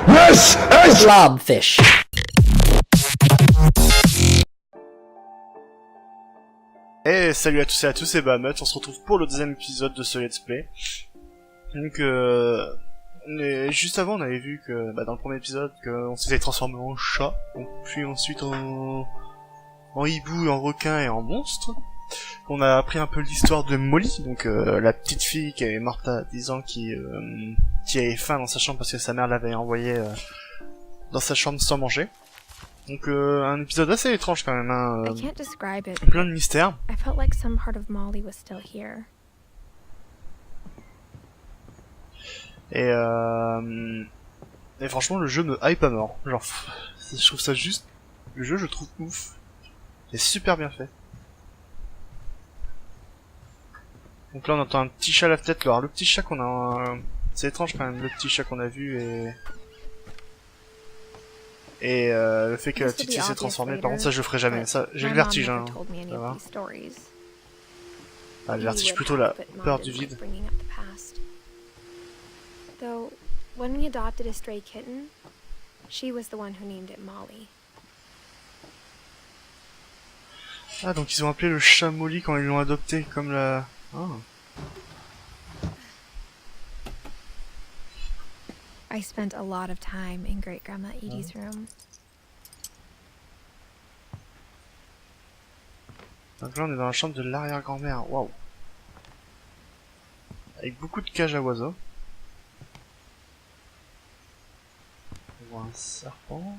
Blob Fish. Et salut à tous et à tous, c'est Bahamut, on se retrouve pour le deuxième épisode de ce let's play. Donc juste avant on avait vu que dans le premier épisode qu'on s'était transformé en chat, puis ensuite en hibou, et en requin et en monstre. On a appris un peu l'histoire de Molly, donc la petite fille qui est morte à 10 ans, qui avait faim dans sa chambre parce que sa mère l'avait envoyée dans sa chambre sans manger. Donc un épisode assez étrange quand même, hein, plein de mystères. Et franchement le jeu me hype à mort. Genre je trouve ça juste, le jeu je trouve ouf. C'est super bien fait. Donc là on entend un petit chat à la tête. Alors le petit chat qu'on a, c'est étrange quand même, le petit chat qu'on a vu et le fait que la petite fille s'est transformée. Par contre ça je le ferai jamais, ça j'ai le vertige, hein. Ça va. Ah, le vertige, plutôt la peur du vide. Though, when we adopted a stray kitten, she was the one who named it Molly. Ah, donc ils ont appelé le chat Molly quand ils l'ont adopté, comme la... Oh. I spent a lot of time in Great-Grandma Edie's room. Donc là on est dans la chambre de l'arrière-grand-mère, waouh. Avec beaucoup de cages à oiseaux. On voit un serpent.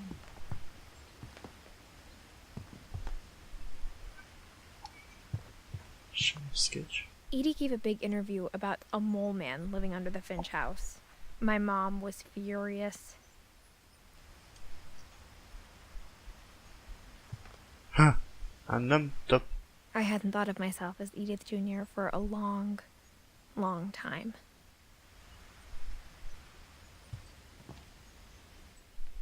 Sketch. Edie gave a big interview about a mole man living under the Finch house. My mom was furious. Huh. Un homme top. I hadn't thought of myself as Edith Jr. for a long, long time.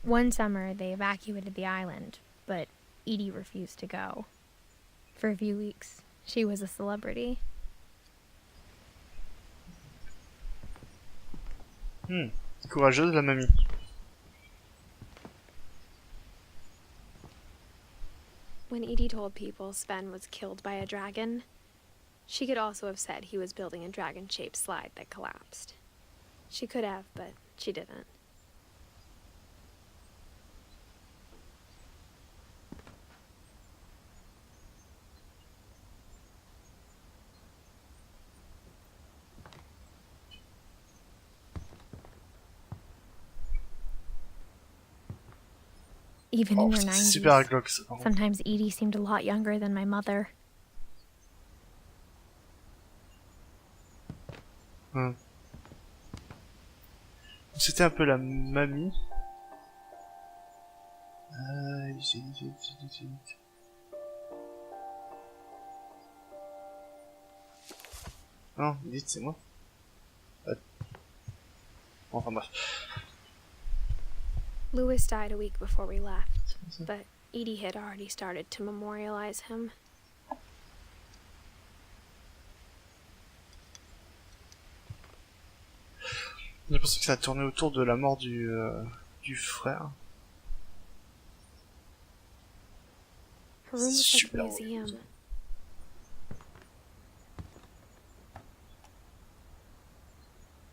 One summer, they evacuated the island, but Edie refused to go. For a few weeks, she was a celebrity. Courageuse la mamie. When Edie told people Sven was killed by a dragon, she could also have said he was building a dragon-shaped slide that collapsed. She could have, but she didn't. Even in her 90s, super glauque, ça. Sometimes Edie seemed a lot younger than my mother. C'était un peu la mamie. Non, dites, c'est moi. Enfin bref. Louis died a week before we left, but Edie had already started to memorialize him. J'ai l'impression que ça a tourné autour de la mort du frère. Her room was like a museum.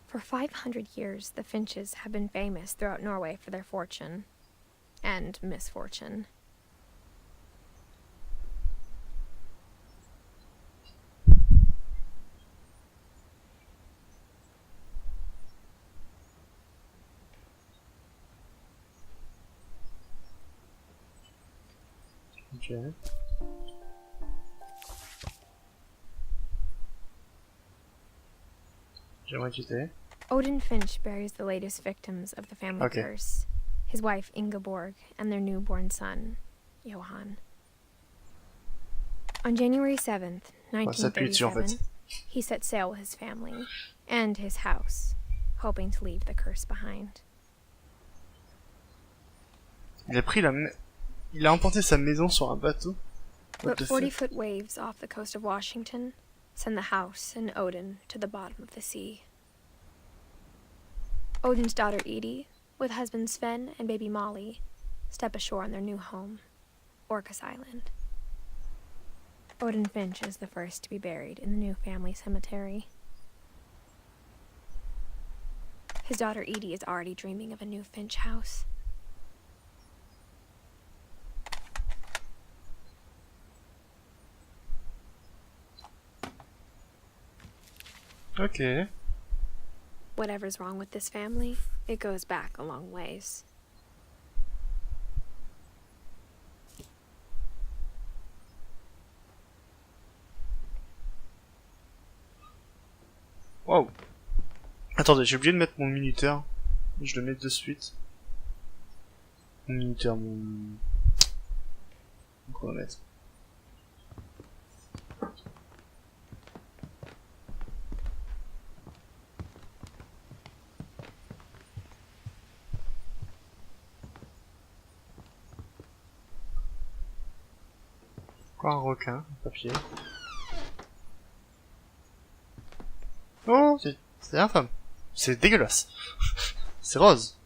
For 500 years, the Finches have been famous throughout Norway for their fortune and misfortune. Okay. J'aimerais quitter. Odin Finch buries the latest victims of the family curse, his wife Ingeborg and their newborn son, Johan. On January 7th, 1937, he set sail with his family and his house, hoping to leave the curse behind. Il a emporté sa maison sur un bateau. But 40-foot waves off the coast of Washington send the house and Odin to the bottom of the sea. Odin's daughter Edie with husband Sven and baby Molly, step ashore on their new home, Orcas Island. Odin Finch is the first to be buried in the new family cemetery. His daughter Edie is already dreaming of a new Finch house. Ok. Whatever's wrong with this family, it goes back a long ways. Wow. Attendez, j'ai oublié de mettre mon minuteur. Je le mets de suite. Mon minuteur, mon chronomètre. Encore un requin, un papier. Oh, c'est infâme. C'est dégueulasse. C'est rose.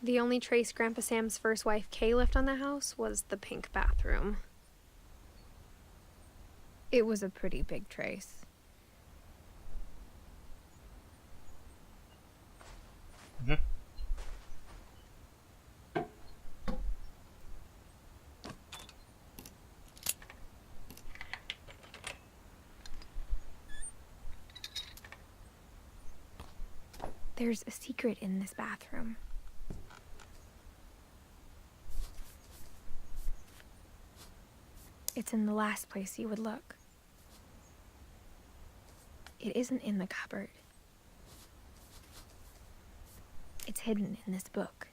The only trace Grandpa Sam's first wife Kay left on the house was the pink bathroom. It was a pretty big trace. Mhm. There's a secret in this bathroom. It's in the last place you would look. It isn't in the cupboard. It's hidden in this book.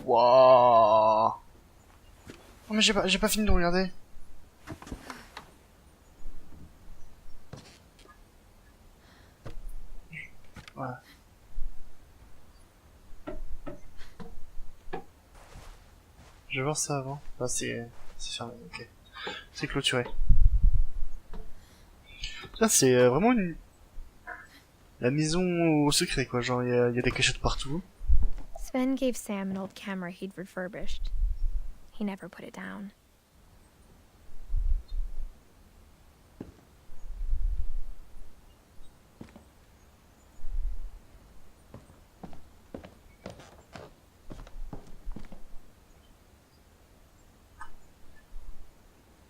Waouh. Oh mais j'ai pas fini de regarder. Voilà. Je vais voir ça avant. Enfin, c'est fermé, ok. C'est clôturé. Ça c'est vraiment la maison au secret quoi, genre il y a des cachettes partout. Sven gave Sam an old camera he'd refurbished. He never put it down.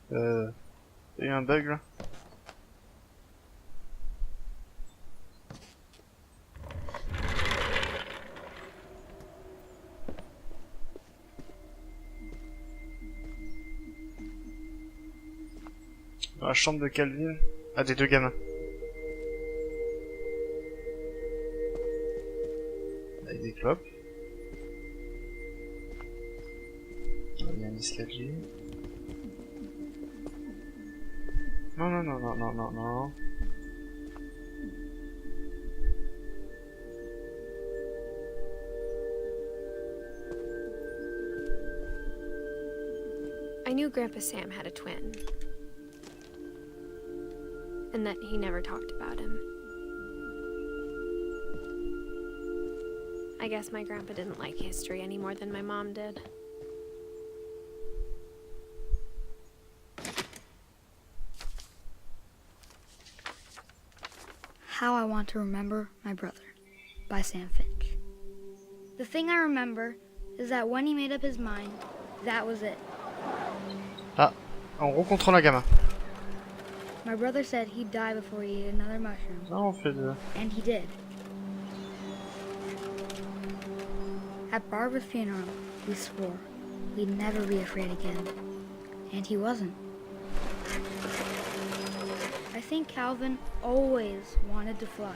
Il y a eu un bug là. Dans la chambre de Calvin. Ah, des deux gamins. Avec des clopes. Il y a un escalier. Non, non, non, non, non, non, non. I knew Grandpa Sam had a twin. And that he never talked about him. I guess my grandpa didn't like history any more than my mom did. How I Want to Remember My Brother by Sam Finch. The thing I remember is that when he made up his mind, that was it. Ah, on rencontre un gamin. My brother said he'd die before he ate another mushroom. Non, on fait deux. And he did. At Barbara's funeral, we swore we'd never be afraid again. And he wasn't. I think Calvin always wanted to fly.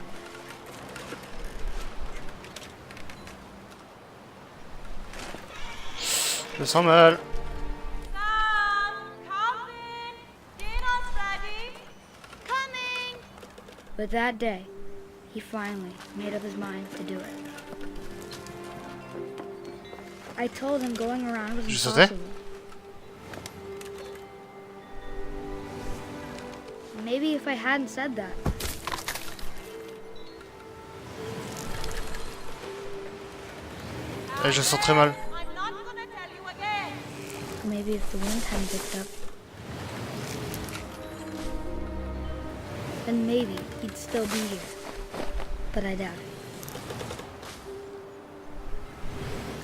Je sens mal. But that day, he finally made up his mind to do it. I told him going around was Tu sautais? impossible. Maybe if I hadn't said that. Je sens très mal. Maybe if the wind hadn't picked up. Then maybe he'd still be here. But I doubt it.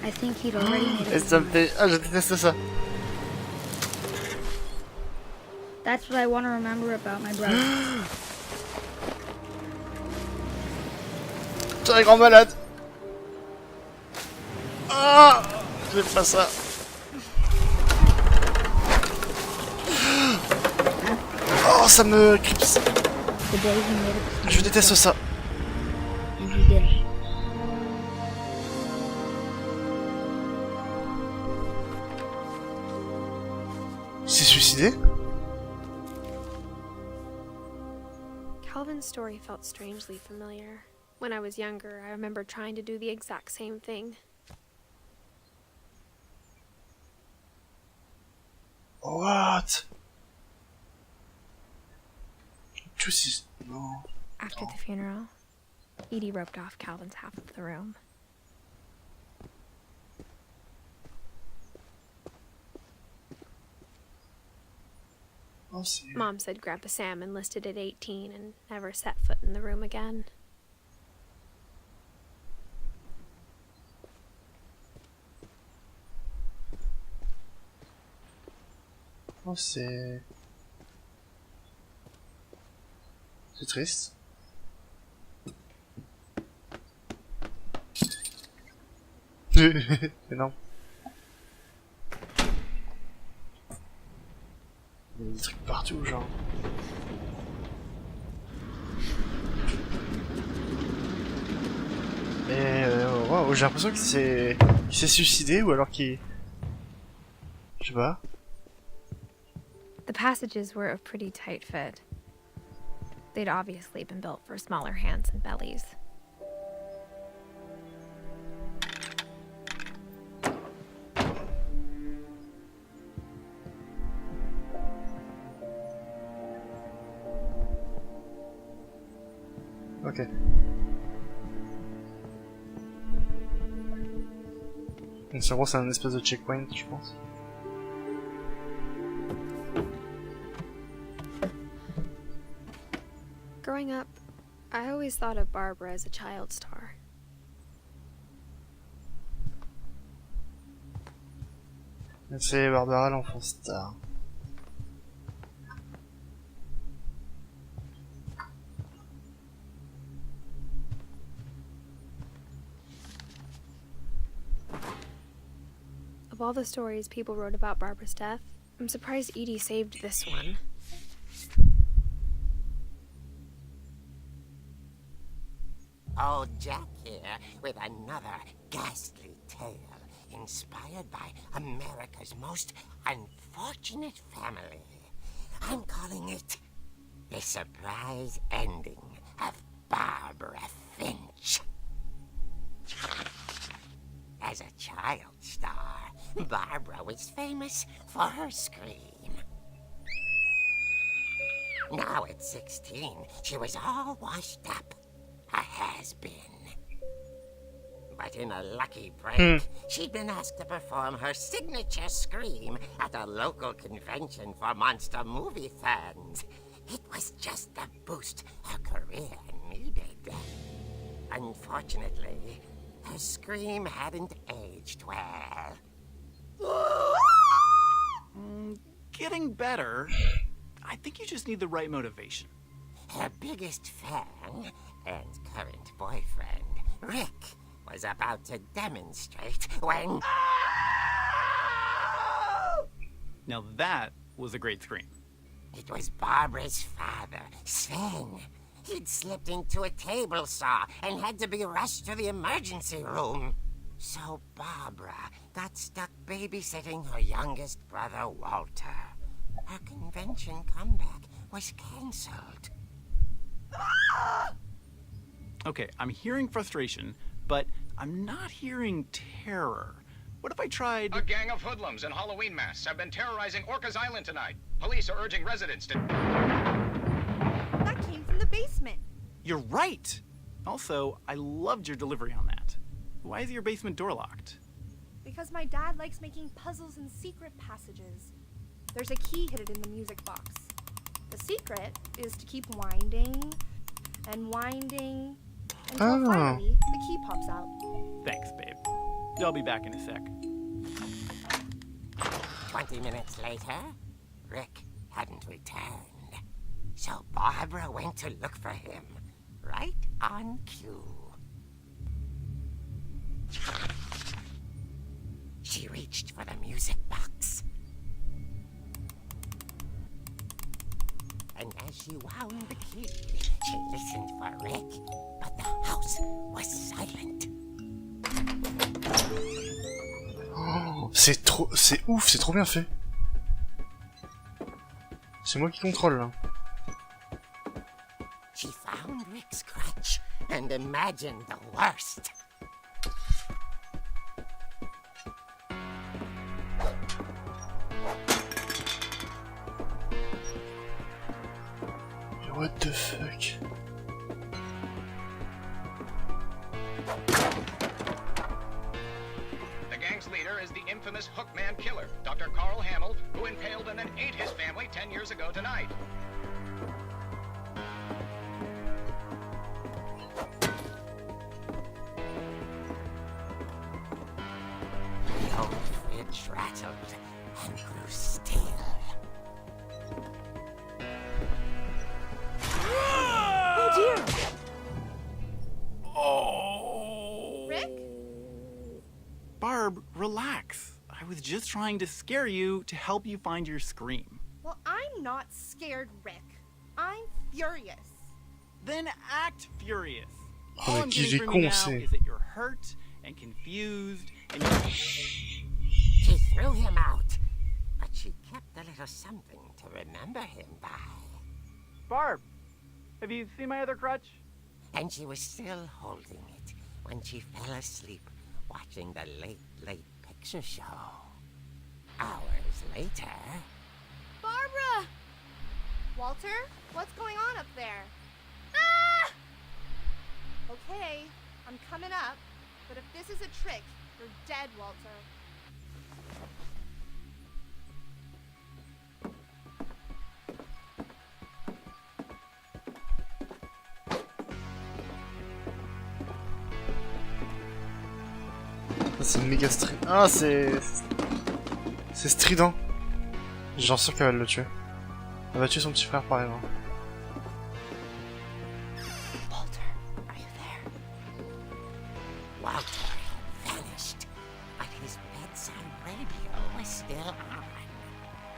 I think he'd already made Et it. ça me fait... Ah, je déteste ça. That's what I want to remember about my brother. Tu es un grand malade. Ah, je fais pas ça. Oh, ça me clipse. The day he made it. Je déteste ça. And he did it. Il s'est suicidé? Calvin's story felt strangely familiar. When I was younger, I remember trying to do the exact same thing. What? No. After the funeral, Edie roped off Calvin's half of the room. Oh, c'est... Mom said Grandpa Sam enlisted at 18 and never set foot in the room again. Oh, c'est... C'est triste. Énorme. Il y a des trucs partout, genre. Mais wow, j'ai l'impression qu'il s'est suicidé ou alors qu'il... Je sais pas. The passages were of pretty tight fit. They'd obviously been built for smaller hands and bellies. Ok. Donc c'est en gros c'est un espèce de checkpoint, je pense. Growing up, I always thought of Barbara as a child star. C'est Barbara l'enfant star. Of all the stories people wrote about Barbara's death, I'm surprised Edie saved this one. Old Jack here with another ghastly tale inspired by America's most unfortunate family. I'm calling it The Surprise Ending of Barbara Finch. As a child star, Barbara was famous for her scream. Now at 16, she was all washed up. A has-been. But in a lucky break, she'd been asked to perform her signature scream at a local convention for monster movie fans. It was just the boost her career needed. Unfortunately, her scream hadn't aged well. Getting better. I think you just need the right motivation. Her biggest fan and current boyfriend, Rick, was about to demonstrate when... Now that was a great scream. It was Barbara's father, Sven. He'd slipped into a table saw and had to be rushed to the emergency room. So Barbara got stuck babysitting her youngest brother, Walter. Her convention comeback was cancelled. Okay, I'm hearing frustration, but I'm not hearing terror. What if I tried... A gang of hoodlums in Halloween masks have been terrorizing Orcas Island tonight. Police are urging residents to... came from the basement. You're right! Also, I loved your delivery on that. Why is your basement door locked? Because my dad likes making puzzles and secret passages. There's a key hidden in the music box. The secret is to keep winding and winding until finally the key pops out. Thanks, babe. I'll be back in a sec. 20 minutes later, Rick hadn't returned. So Barbara went to look for him, right on cue. She reached for the music box. And as she wound the key, she listened for Rick, but the house was silent. Oh, c'est trop... C'est ouf, c'est trop bien fait. C'est moi qui contrôle, là. She found Rick's crutch and imagined the worst. What the fuck? The gang's leader is the infamous Hookman killer, Dr. Carl Hamill, who impaled and then ate his family 10 years ago tonight. The old fridge rattled and grew still. Oh dear! Oh! Rick? Barb, relax. I was just trying to scare you to help you find your scream. Well, I'm not scared, Rick. I'm furious. Then act furious. Oh, All mais I'm qui getting est from you con, now c'est. is that you're hurt and confused and you're... She threw him out, but she kept a little something to remember him by. Barb, have you seen my other crutch? And she was still holding it when she fell asleep watching the late picture show. Hours later... Barbara! Walter, what's going on up there? Ah! Okay, I'm coming up, but if this is a trick, you're dead, Walter. C'est méga strident. Ah, c'est... C'est strident. J'en sûr qu'elle va le tuer. Elle va tuer son petit frère par exemple. Walter, are you there? Walter had vanished, but his bedside radio was still on.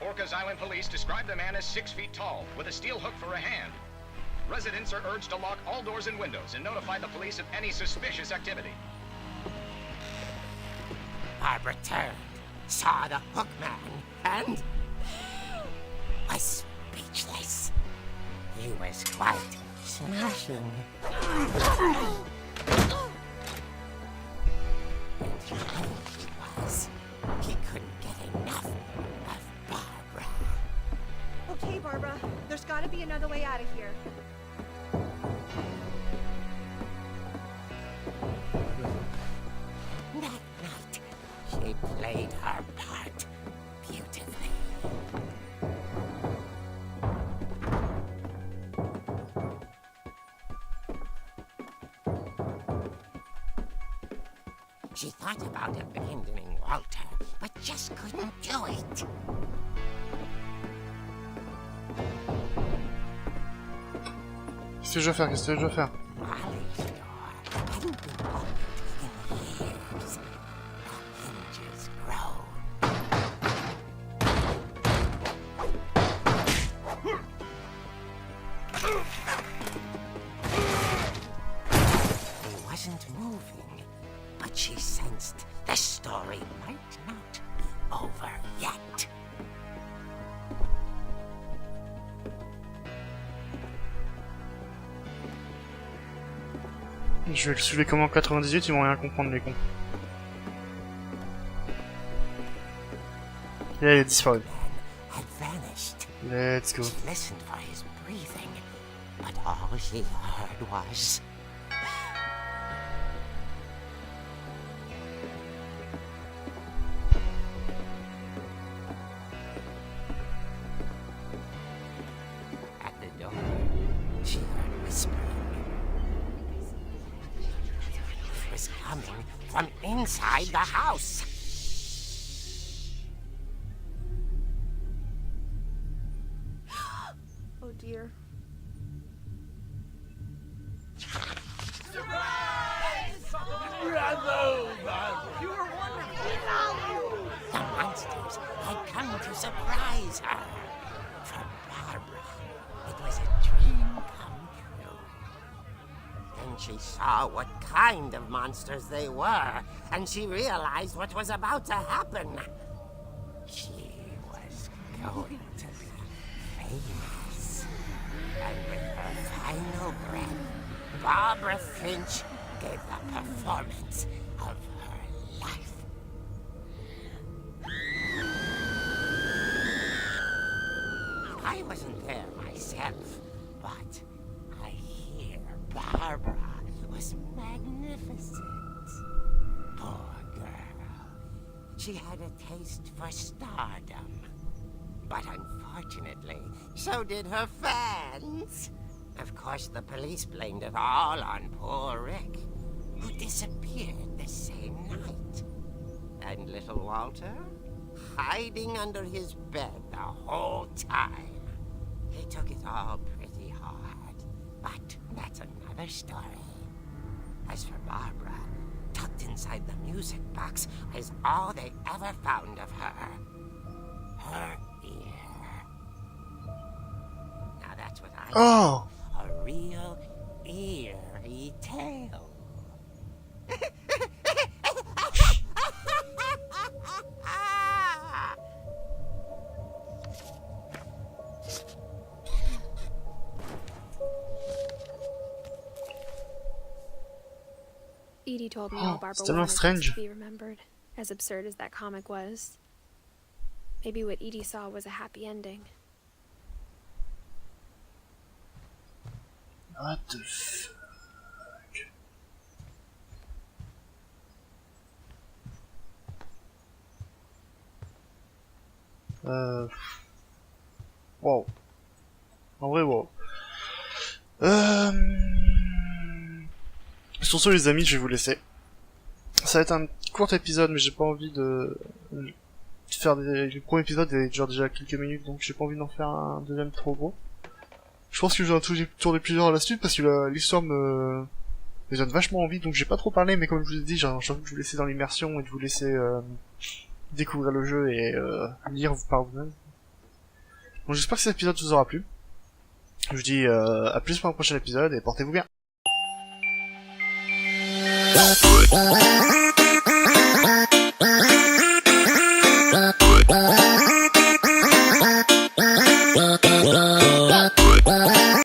Orcas Island police describe the man as 6 feet tall, with a steel hook for a hand. Residents are urged to lock all doors and windows and notify the police of any suspicious activity. Barbara turned, saw the hook man, and was speechless. He was quite smashing. And young he was. He couldn't get enough of Barbara. Okay, Barbara, there's gotta be another way out of here. That night, she played her part beautifully. She thought about abandoning Walter, but just couldn't do it. Qu'est-ce que je dois faire? Qu'est-ce que je dois faire? Molly's door hadn't been opened in years. The hinges groaned. He wasn't moving, but she sensed the story might not be over yet. Je vais le soulever comme en 98, ils vont rien comprendre les cons. Et là, il est disparu. Had vanished. Let's go. She listened for his breathing, but all she heard was... At the door, she heard whispering. It was coming from inside the house. Oh dear. The monsters had come to surprise her. For Barbara, it was a dream come true. Then she saw what kind of monsters they were, and she realized what was about to happen. She was going to be famous. And with her final breath, Barbara Finch gave the performance of her life. I wasn't there myself, but I hear Barbara was magnificent. Poor girl. She had a taste for stardom. But unfortunately, so did her fans. Of course, the police blamed it all on poor Rick, who disappeared the same night. And little Walter, hiding under his bed the whole time. He took it all pretty hard, but that's another story. As for Barbara, tucked inside the music box is all they ever found of her. Her ear. Now that's what I call a real eerie tale. Edie told me all Barbara c'est tellement wanted was strange. to be remembered, as absurd as that comic was. Maybe what Edie saw was a happy ending. What the fuck? Wow. En vrai, wow. Sur ce, les amis, je vais vous laisser. Ça va être un court épisode, mais j'ai pas envie de faire le premier épisode est genre déjà quelques minutes, donc j'ai pas envie d'en faire un deuxième trop gros. Je pense que je vais tourner plusieurs à la suite parce que l'histoire me donne vachement envie, donc j'ai pas trop parlé, mais comme je vous ai dit, j'ai envie de vous laisser dans l'immersion et de vous laisser découvrir le jeu et lire par vous-même. Donc j'espère que cet épisode vous aura plu. Je vous dis à plus pour un prochain épisode et portez-vous bien.